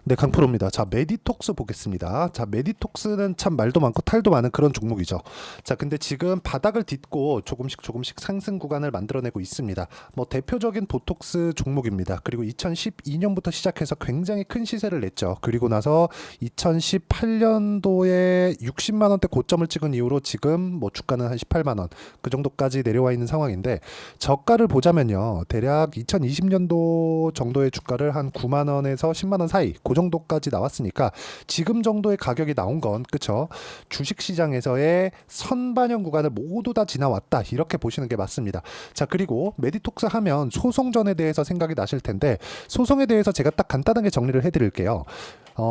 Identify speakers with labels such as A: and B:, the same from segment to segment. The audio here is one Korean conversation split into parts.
A: 네, 강프로입니다. 자, 메디톡스 보겠습니다. 자, 메디톡스는 참 말도 많고 탈도 많은 그런 종목이죠. 자, 근데 지금 바닥을 딛고 조금씩 상승 구간을 만들어내고 있습니다. 뭐 대표적인 보톡스 종목입니다. 그리고 2012년부터 시작해서 굉장히 큰 시세를 냈죠. 그리고 나서 2018년도에 60만 원대 고점을 찍은 이후로 지금 뭐 주가는 한 18만 원 그 정도까지 내려와 있는 상황인데, 저가를 보자면요, 대략 2020년도 정도의 주가를 한 9만 원에서 10만 원 사이 그 정도까지 나왔으니까 지금 정도의 가격이 나온 건, 그쵸, 주식시장에서의 선반영 구간을 모두 다 지나왔다, 이렇게 보시는 게 맞습니다. 자, 그리고 메디톡스 하면 소송전에 대해서 생각이 나실 텐데, 소송에 대해서 제가 딱 간단하게 정리를 해드릴게요.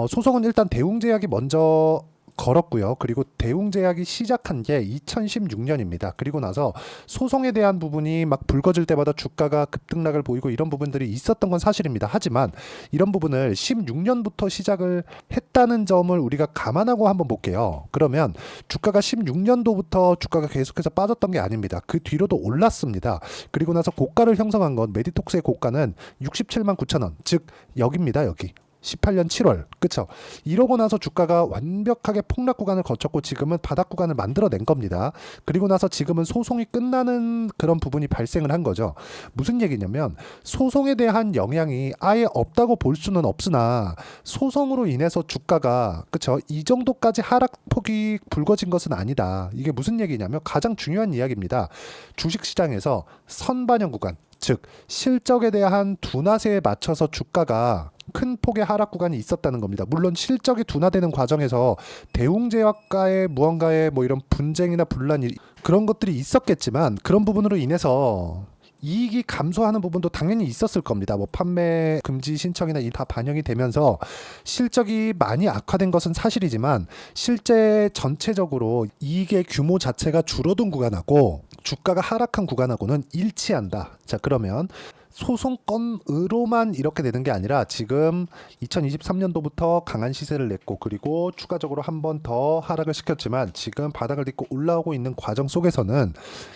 A: 소송은 일단 대웅제약이 먼저 걸었고요. 그리고 대웅제약이 시작한 게 2016년입니다. 그리고 나서 소송에 대한 부분이 막 불거질 때마다 주가가 급등락을 보이고 이런 부분들이 있었던 건 사실입니다. 하지만 이런 부분을 16년부터 시작을 했다는 점을 우리가 감안하고 한번 볼게요. 그러면 주가가 16년도부터 주가가 계속해서 빠졌던 게 아닙니다. 그 뒤로도 올랐습니다. 그리고 나서 고가를 형성한 건, 메디톡스의 고가는 67만 9천 원, 즉 여기입니다. 여기 18년 7월, 그쵸? 이러고 나서 주가가 완벽하게 폭락 구간을 거쳤고 지금은 바닥 구간을 만들어낸 겁니다. 그리고 나서 지금은 소송이 끝나는 그런 부분이 발생을 한 거죠. 무슨 얘기냐면, 소송에 대한 영향이 아예 없다고 볼 수는 없으나 소송으로 인해서 주가가, 그쵸, 이 정도까지 하락폭이 불거진 것은 아니다. 이게 무슨 얘기냐면 가장 중요한 이야기입니다. 주식시장에서 선반영 구간, 즉 실적에 대한 둔화세에 맞춰서 주가가 큰 폭의 하락 구간이 있었다는 겁니다. 물론 실적이 둔화되는 과정에서 대웅제약과의 무언가의 뭐 이런 분쟁이나 분란, 그런 것들이 있었겠지만, 그런 부분으로 인해서 이익이 감소하는 부분도 당연히 있었을 겁니다. 뭐 판매 금지 신청이나 이 다 반영이 되면서 실적이 많이 악화된 것은 사실이지만, 실제 전체적으로 이익의 규모 자체가 줄어든 구간하고 주가가 하락한 구간하고는 일치한다. 자, 그러면 소송건으로만 이렇게 되는 게 아니라 지금 2023년도부터 강한 시세를 냈고, 그리고 추가적으로 한 번 더 하락을 시켰지만 지금 바닥을 딛고 올라오고 있는 과정 속에서는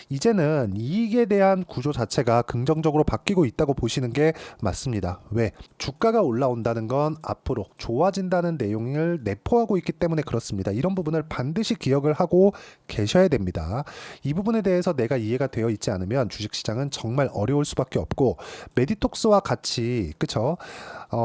A: 이제는 이익에 대한 구조 자체가 긍정적으로 바뀌고 있다고 보시는 게 맞습니다. 왜? 주가가 올라온다는 건 앞으로 좋아진다는 내용을 내포하고 있기 때문에 그렇습니다. 이런 부분을 반드시 기억을 하고 계셔야 됩니다. 이 부분에 대해서 내가 이해가 되어 있지 않으면 주식시장은 정말 어려울 수밖에 없고, 메디톡스와 같이, 그쵸,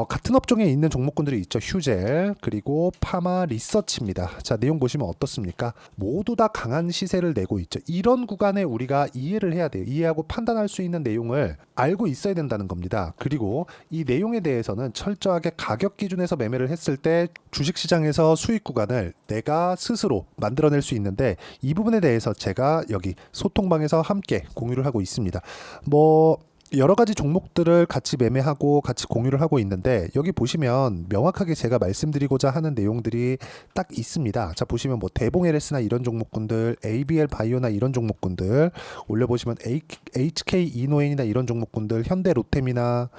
A: 같은 업종에 있는 종목군들이 있죠. 휴젤, 그리고 파마 리서치입니다. 자, 내용 보시면 어떻습니까? 모두 다 강한 시세를 내고 있죠. 이런 구간에 우리가 이해를 해야 돼요. 이해하고 판단할 수 있는 내용을 알고 있어야 된다는 겁니다. 그리고 이 내용에 대해서는 철저하게 가격 기준에서 매매를 했을 때 주식시장에서 수익 구간을 내가 스스로 만들어낼 수 있는데, 이 부분에 대해서 제가 여기 소통방에서 함께 공유를 하고 있습니다. 뭐 여러 가지 종목들을 같이 매매하고 같이 공유를 하고 있는데, 여기 보시면 명확하게 제가 말씀드리고자 하는 내용들이 딱 있습니다. 자, 보시면 뭐 대봉 LS나 이런 종목군들, ABL 바이오나 이런 종목군들 올려보시면, HK 이노엔이나 이런 종목군들, 현대 로템이나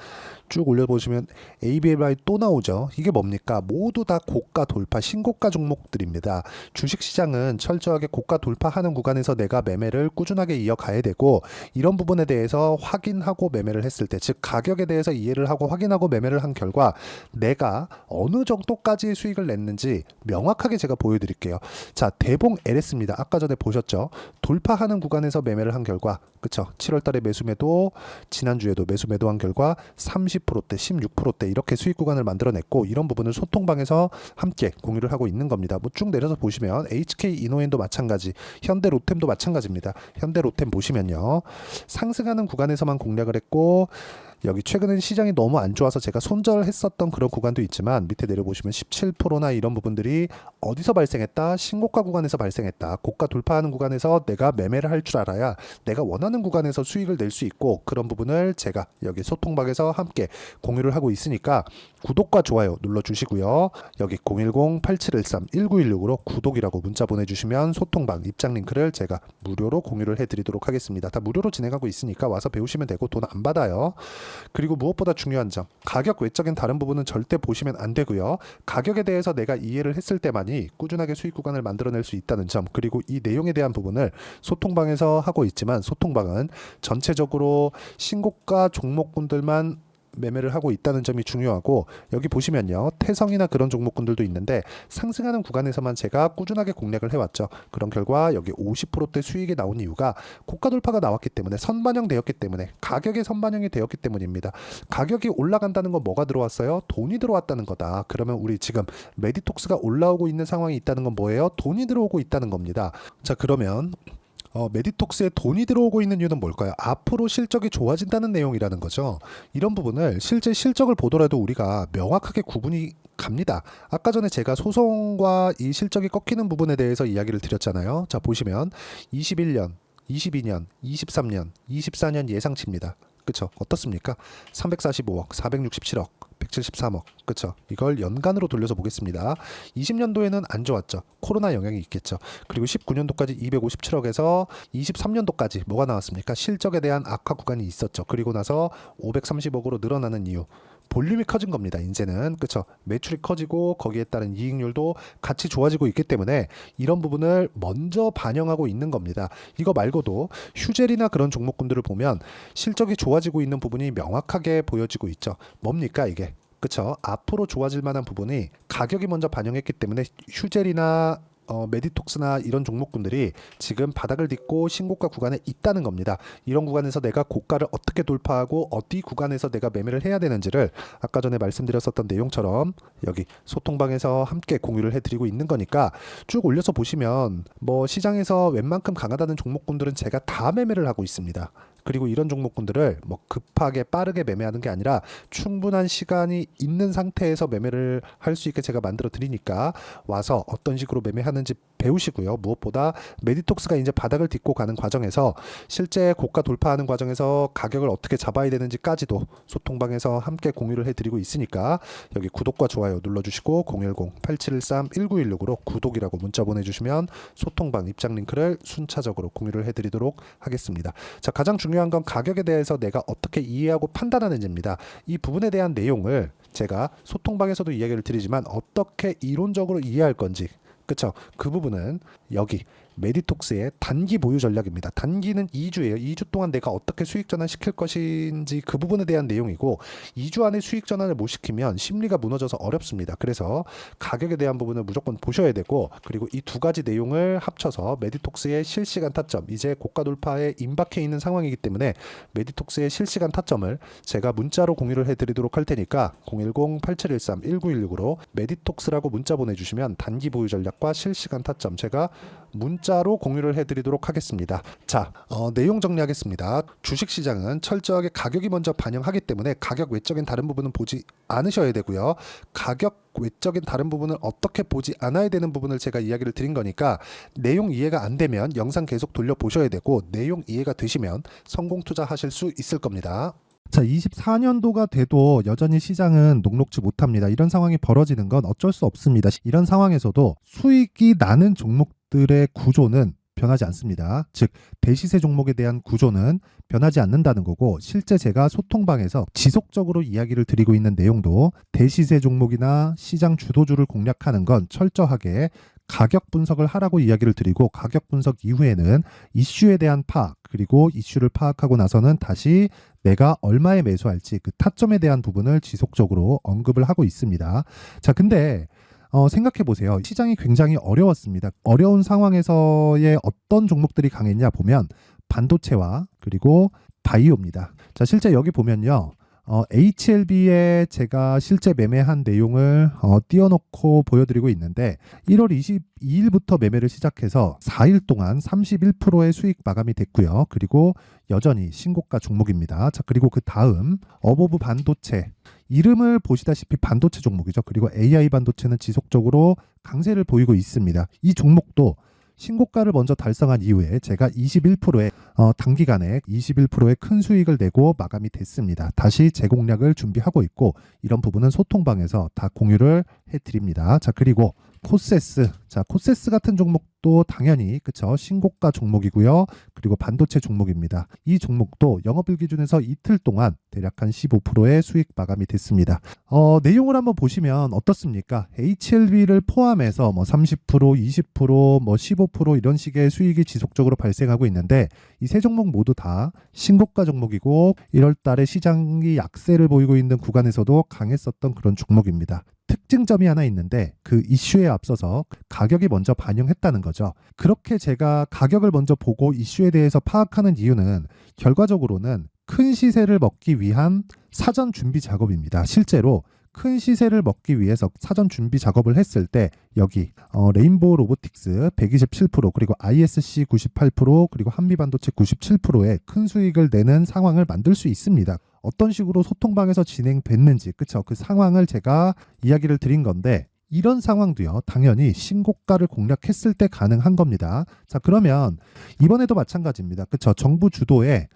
A: 쭉 올려보시면 ABLI 또 나오죠. 이게 뭡니까? 모두 다 고가 돌파, 신고가 종목들입니다. 주식시장은 철저하게 고가 돌파하는 구간에서 내가 매매를 꾸준하게 이어가야 되고, 이런 부분에 대해서 확인하고 매매를 했을 때, 즉 가격에 대해서 이해를 하고 확인하고 매매를 한 결과 내가 어느 정도까지의 수익을 냈는지 명확하게 제가 보여드릴게요. 자, 대봉 LS입니다. 아까 전에 보셨죠? 돌파하는 구간에서 매매를 한 결과, 그쵸, 7월달에 매수 매도, 지난주에도 매수 매도한 결과 30%대, 16%대 이렇게 수익 구간을 만들어냈고, 이런 부분을 소통방에서 함께 공유를 하고 있는 겁니다. 뭐 쭉 내려서 보시면 HK 이노엔도 마찬가지, 현대 로템도 마찬가지입니다. 현대 로템 보시면요, 상승하는 구간에서만 공략을 했고, 여기 최근엔 시장이 너무 안 좋아서 제가 손절했었던 그런 구간도 있지만, 밑에 내려보시면 17%나 이런 부분들이 어디서 발생했다? 신고가 구간에서 발생했다. 고가 돌파하는 구간에서 내가 매매를 할 줄 알아야 내가 원하는 구간에서 수익을 낼 수 있고, 그런 부분을 제가 여기 소통방에서 함께 공유를 하고 있으니까 구독과 좋아요 눌러주시고요. 여기 010-8713-1916으로 구독이라고 문자 보내주시면 소통방 입장 링크를 제가 무료로 공유를 해드리도록 하겠습니다. 다 무료로 진행하고 있으니까 와서 배우시면 되고 돈 안 받아요. 그리고 무엇보다 중요한 점, 가격 외적인 다른 부분은 절대 보시면 안 되고요. 가격에 대해서 내가 이해를 했을 때만이 꾸준하게 수익 구간을 만들어낼 수 있다는 점, 그리고 이 내용에 대한 부분을 소통방에서 하고 있지만, 소통방은 전체적으로 신고가 종목군들만 매매를 하고 있다는 점이 중요하고, 여기 보시면요, 태성이나 그런 종목군들도 있는데 상승하는 구간에서만 제가 꾸준하게 공략을 해왔죠. 그런 결과 여기 50%대 수익이 나온 이유가 고가 돌파가 나왔기 때문에, 선반영되었기 때문에, 가격에 선반영이 되었기 때문입니다. 가격이 올라간다는 건 뭐가 들어왔어요? 돈이 들어왔다는 거다. 그러면 우리 지금 메디톡스가 올라오고 있는 상황이 있다는 건 뭐예요? 돈이 들어오고 있다는 겁니다. 자, 그러면 메디톡스에 돈이 들어오고 있는 이유는 뭘까요? 앞으로 실적이 좋아진다는 내용이라는 거죠. 이런 부분을 실제 실적을 보더라도 우리가 명확하게 구분이 갑니다. 아까 전에 제가 소송과 이 실적이 꺾이는 부분에 대해서 이야기를 드렸잖아요. 자, 보시면 21년, 22년, 23년, 24년 예상치입니다. 그쵸? 어떻습니까? 345억, 467억, 173억. 그쵸? 이걸 연간으로 돌려서 보겠습니다. 20년도에는 안 좋았죠. 코로나 영향이 있겠죠. 그리고 19년도까지 257억에서 23년도까지 뭐가 나왔습니까? 실적에 대한 악화 구간이 있었죠. 그리고 나서 530억으로 늘어나는 이유. 볼륨이 커진 겁니다. 이제는. 그쵸? 매출이 커지고 거기에 따른 이익률도 같이 좋아지고 있기 때문에 이런 부분을 먼저 반영하고 있는 겁니다. 이거 말고도 휴젤이나 그런 종목군들을 보면 실적이 좋아지고 있는 부분이 명확하게 보여지고 있죠. 뭡니까 이게? 그쵸? 앞으로 좋아질 만한 부분이 가격이 먼저 반영했기 때문에 휴젤이나 메디톡스나 이런 종목군들이 지금 바닥을 딛고 신고가 구간에 있다는 겁니다. 이런 구간에서 내가 고가를 어떻게 돌파하고 어디 구간에서 내가 매매를 해야 되는지를 아까 전에 말씀드렸었던 내용처럼 여기 소통방에서 함께 공유를 해드리고 있는 거니까 쭉 올려서 보시면 뭐 시장에서 웬만큼 강하다는 종목군들은 제가 다 매매를 하고 있습니다. 그리고 이런 종목군들을 뭐 급하게 빠르게 매매하는 게 아니라 충분한 시간이 있는 상태에서 매매를 할 수 있게 제가 만들어 드리니까 와서 어떤 식으로 매매하는지 배우시고요. 무엇보다 메디톡스가 이제 바닥을 딛고 가는 과정에서 실제 고가 돌파하는 과정에서 가격을 어떻게 잡아야 되는지까지도 소통방에서 함께 공유를 해드리고 있으니까 여기 구독과 좋아요 눌러주시고 010-8713-1916으로 구독이라고 문자 보내주시면 소통방 입장 링크를 순차적으로 공유를 해드리도록 하겠습니다. 자, 가장 중요한 건 가격에 대해서 내가 어떻게 이해하고 판단하는지입니다. 이 부분에 대한 내용을 제가 소통방에서도 이야기를 드리지만 어떻게 이론적으로 이해할 건지, 그쵸? 그 부분은 여기 메디톡스의 단기 보유 전략입니다. 단기는 2주예요. 2주 동안 내가 어떻게 수익 전환 시킬 것인지 그 부분에 대한 내용이고, 2주 안에 수익 전환을 못 시키면 심리가 무너져서 어렵습니다. 그래서 가격에 대한 부분을 무조건 보셔야 되고, 그리고 이 두 가지 내용을 합쳐서 메디톡스의 실시간 타점, 이제 고가 돌파에 임박해 있는 상황이기 때문에 메디톡스의 실시간 타점을 제가 문자로 공유를 해드리도록 할 테니까 010-8713-1916으로 메디톡스라고 문자 보내주시면 단기 보유 전략과 실시간 타점 제가 문자로 공유를 해드리도록 하겠습니다. 자, 내용 정리하겠습니다. 주식시장은 철저하게 가격이 먼저 반영하기 때문에 가격 외적인 다른 부분은 보지 않으셔야 되고요. 가격 외적인 다른 부분을 어떻게 보지 않아야 되는 부분을 제가 이야기를 드린 거니까 내용 이해가 안 되면 영상 계속 돌려보셔야 되고, 내용 이해가 되시면 성공 투자하실 수 있을 겁니다. 자, 24년도가 돼도 여전히 시장은 녹록지 못합니다. 이런 상황이 벌어지는 건 어쩔 수 없습니다. 이런 상황에서도 수익이 나는 종목들의 구조는 변하지 않습니다. 즉, 대시세 종목에 대한 구조는 변하지 않는다는 거고, 실제 제가 소통방에서 지속적으로 이야기를 드리고 있는 내용도 대시세 종목이나 시장 주도주를 공략하는 건 철저하게 가격 분석을 하라고 이야기를 드리고, 가격 분석 이후에는 이슈에 대한 파악, 그리고 이슈를 파악하고 나서는 다시 내가 얼마에 매수할지 그 타점에 대한 부분을 지속적으로 언급을 하고 있습니다. 자, 근데 생각해 보세요. 시장이 굉장히 어려웠습니다. 어려운 상황에서의 어떤 종목들이 강했냐 보면 반도체와 그리고 바이오입니다. 자, 실제 여기 보면요. HLB에 제가 실제 매매한 내용을 띄워놓고 보여드리고 있는데, 1월 22일부터 매매를 시작해서 4일 동안 31%의 수익 마감이 됐고요. 그리고 여전히 신고가 종목입니다. 자, 그리고 그 다음 어보브 반도체, 이름을 보시다시피 반도체 종목이죠. 그리고 AI 반도체는 지속적으로 강세를 보이고 있습니다. 이 종목도 신고가를 먼저 달성한 이후에 제가 21%의 단기간에 21%의 큰 수익을 내고 마감이 됐습니다. 다시 재공략을 준비하고 있고, 이런 부분은 소통방에서 다 공유를 해드립니다. 자, 그리고 코세스, 자, 코세스 같은 종목 종목도 당연히 그쵸 신고가 종목이고요. 그리고 반도체 종목입니다. 이 종목도 영업일 기준에서 이틀 동안 대략 한 15%의 수익 마감이 됐습니다. 내용을 한번 보시면 어떻습니까? HLB를 포함해서 뭐 30%, 20%, 뭐 15% 이런 식의 수익이 지속적으로 발생하고 있는데 이 세 종목 모두 다 신고가 종목이고 1월 달에 시장이 약세를 보이고 있는 구간에서도 강했었던 그런 종목입니다. 특징점이 하나 있는데 그 이슈에 앞서서 가격이 먼저 반영했다는 거죠. 그렇게 제가 가격을 먼저 보고 이슈에 대해서 파악하는 이유는 결과적으로는 큰 시세를 먹기 위한 사전 준비 작업입니다. 실제로 큰 시세를 먹기 위해서 사전 준비 작업을 했을 때 여기 레인보우 로보틱스 127% 그리고 ISC 98% 그리고 한미반도체 97%의 큰 수익을 내는 상황을 만들 수 있습니다. 어떤 식으로 소통방에서 진행됐는지 그쵸 그 상황을 제가 이야기를 드린 건데 이런 상황도요 당연히 신고가를 공략했을 때 가능한 겁니다. 자 그러면 이번에도 마찬가지입니다. 그쵸 정부 주도의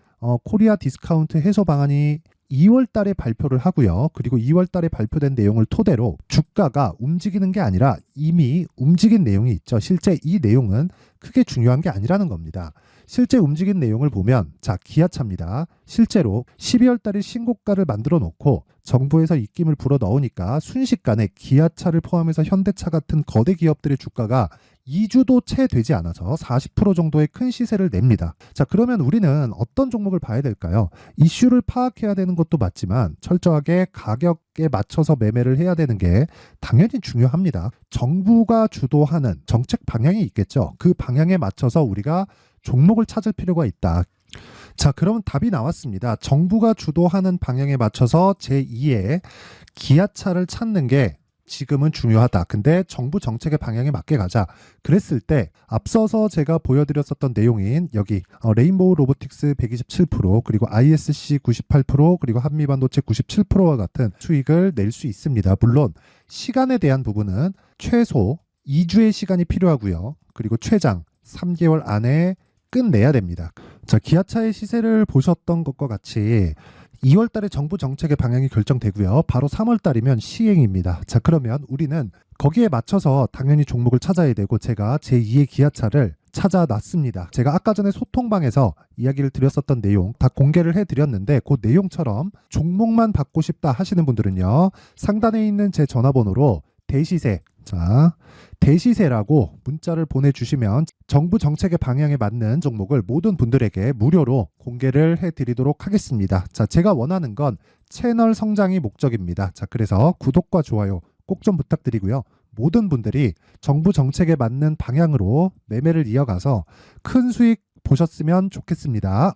A: 코리아 디스카운트 해소 방안이 2월 달에 발표를 하고요. 그리고 2월 달에 발표된 내용을 토대로 주가가 움직이는 게 아니라 이미 움직인 내용이 있죠. 실제 이 내용은 크게 중요한 게 아니라는 겁니다. 실제 움직인 내용을 보면 자 기아차입니다. 실제로 12월 달에 신고가를 만들어 놓고 정부에서 입김을 불어 넣으니까 순식간에 기아차를 포함해서 현대차 같은 거대 기업들의 주가가 2주도 채 되지 않아서 40% 정도의 큰 시세를 냅니다. 자 그러면 우리는 어떤 종목을 봐야 될까요? 이슈를 파악해야 되는 것도 맞지만 철저하게 가격에 맞춰서 매매를 해야 되는 게 당연히 중요합니다. 정부가 주도하는 정책 방향이 있겠죠. 그 방향에 맞춰서 우리가 종목을 찾을 필요가 있다. 자 그러면 답이 나왔습니다. 정부가 주도하는 방향에 맞춰서 제2의 기아차를 찾는 게 지금은 중요하다. 근데 정부 정책의 방향에 맞게 가자. 그랬을 때 앞서서 제가 보여드렸었던 내용인 여기 레인보우 로보틱스 127% 그리고 ISC 98% 그리고 한미반도체 97%와 같은 수익을 낼 수 있습니다. 물론 시간에 대한 부분은 최소 2주의 시간이 필요하고요. 그리고 최장 3개월 안에 끝내야 됩니다. 자, 기아차의 시세를 보셨던 것과 같이 2월 달에 정부 정책의 방향이 결정되고요. 바로 3월 달이면 시행입니다. 자, 그러면 우리는 거기에 맞춰서 당연히 종목을 찾아야 되고 제가 제2의 기아차를 찾아놨습니다. 제가 아까 전에 소통방에서 이야기를 드렸었던 내용 다 공개를 해드렸는데 그 내용처럼 종목만 받고 싶다 하시는 분들은요. 상단에 있는 제 전화번호로 대시세 자 대시세라고 문자를 보내주시면 정부 정책의 방향에 맞는 종목을 모든 분들에게 무료로 공개를 해드리도록 하겠습니다. 자, 제가 원하는 건 채널 성장이 목적입니다. 자, 그래서 구독과 좋아요 꼭 좀 부탁드리고요. 모든 분들이 정부 정책에 맞는 방향으로 매매를 이어가서 큰 수익 보셨으면 좋겠습니다.